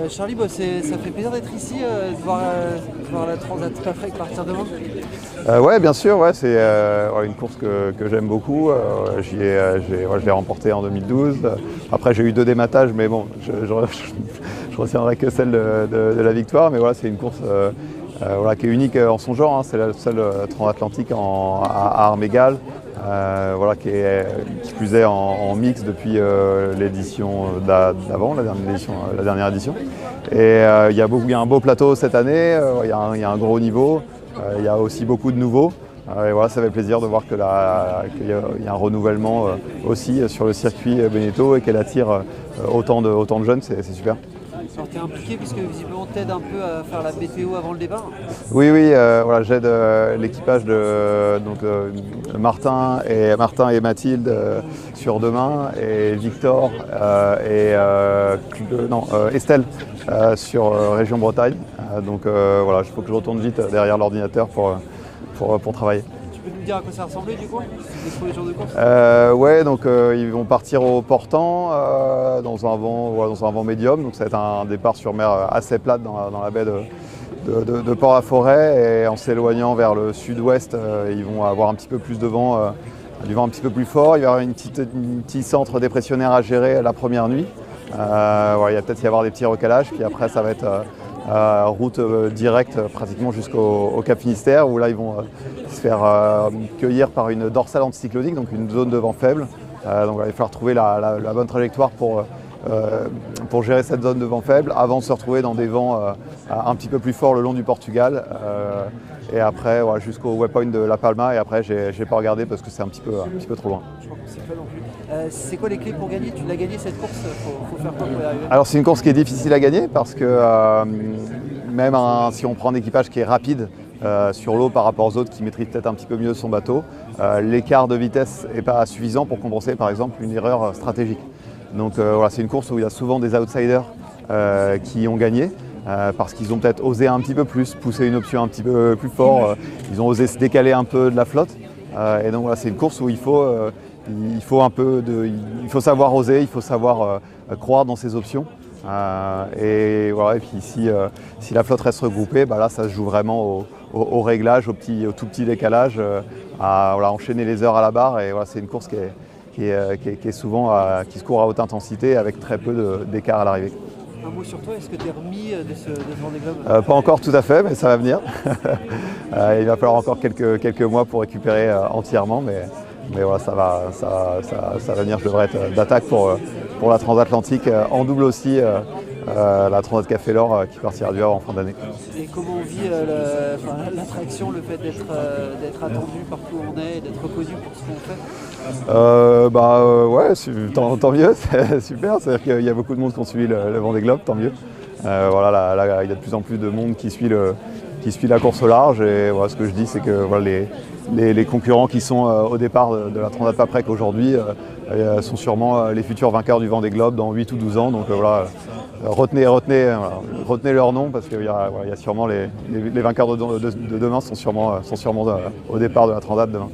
Charlie, ça fait plaisir d'être ici, de voir la Transat Paprec partir demain. Ouais, bien sûr, ouais, c'est une course que j'aime beaucoup. Je l'ai remportée en 2012. Après, j'ai eu 2 dématages, mais bon, je retiendrai que celle de la victoire. Mais voilà, c'est une course qui est unique en son genre, hein. C'est la seule transatlantique à armes égales. Qui plus est en mix depuis l'édition d'avant, la dernière édition. Et il y a un beau plateau cette année, il y a un gros niveau, il y a aussi beaucoup de nouveaux. Et voilà, ça fait plaisir de voir qu'il y a un renouvellement aussi sur le circuit Beneteau et qu'elle attire autant de jeunes, c'est super. Alors tu es impliqué puisque visiblement t'aides un peu à faire la météo avant le départ. Oui, j'aide l'équipage de Martin et Mathilde sur demain et Victor Estelle sur Région Bretagne. Il faut que je retourne vite derrière l'ordinateur pour travailler. Tu peux nous dire à quoi ça ressemblait du coup, les premiers jours de course? Ils vont partir au portant dans un vent médium, donc ça va être un départ sur mer assez plate dans la baie de Port-la-Forêt, et en s'éloignant vers le sud-ouest, ils vont avoir un petit peu plus de vent, du vent un petit peu plus fort. Il va y avoir un petit centre dépressionnaire à gérer la première nuit. Il va peut-être y avoir des petits recalages, puis après ça va être route directe pratiquement jusqu'au Cap Finistère, où là ils vont se faire cueillir par une dorsale anticyclonique, donc une zone de vent faible. Il va falloir trouver la bonne trajectoire pour gérer cette zone de vent faible avant de se retrouver dans des vents un petit peu plus forts le long du Portugal. Et après jusqu'au waypoint de La Palma, et après j'ai pas regardé parce que c'est un petit peu trop loin. Je crois que c'est pas non plus. C'est quoi les clés pour gagner? Tu l'as gagné cette course, faut faire quoi pour y arriver? Alors c'est une course qui est difficile à gagner parce que même si on prend un équipage qui est rapide sur l'eau par rapport aux autres qui maîtrisent peut-être un petit peu mieux son bateau, l'écart de vitesse n'est pas suffisant pour compenser par exemple une erreur stratégique. Donc c'est une course où il y a souvent des outsiders qui ont gagné. Parce qu'ils ont peut-être osé un petit peu plus, pousser une option un petit peu plus fort, ils ont osé se décaler un peu de la flotte. Et donc c'est une course où il faut savoir oser, il faut savoir croire dans ses options. Et puis si la flotte reste regroupée, là ça se joue vraiment au réglage, au tout petit décalage, à enchaîner les heures à la barre. Et c'est une course qui se court à haute intensité avec très peu d'écart à l'arrivée. Un mot sur toi, est-ce que tu es remis de ce Vendée Globe? Pas encore tout à fait, mais ça va venir. Il va falloir encore quelques mois pour récupérer entièrement, mais ça va venir. Je devrais être d'attaque pour la transatlantique, en double aussi, la Transat Café L'Or qui partira du Havre en fin d'année. Et comment on vit l'attraction, le fait d'être attendu partout où on est et d'être reconnu pour ce qu'on fait? Tant mieux, c'est super. C'est-à-dire qu'il y a beaucoup de monde qui ont suivi le Vendée Globe, tant mieux. Il y a de plus en plus de monde qui suit la course au large. Et ce que je dis, c'est que les concurrents qui sont au départ de la Transat Paprec aujourd'hui sont sûrement les futurs vainqueurs du Vendée Globe dans 8 ou 12 ans. Donc retenez leur nom, parce qu'il y a sûrement les vainqueurs de demain sont sûrement au départ de la Transat demain.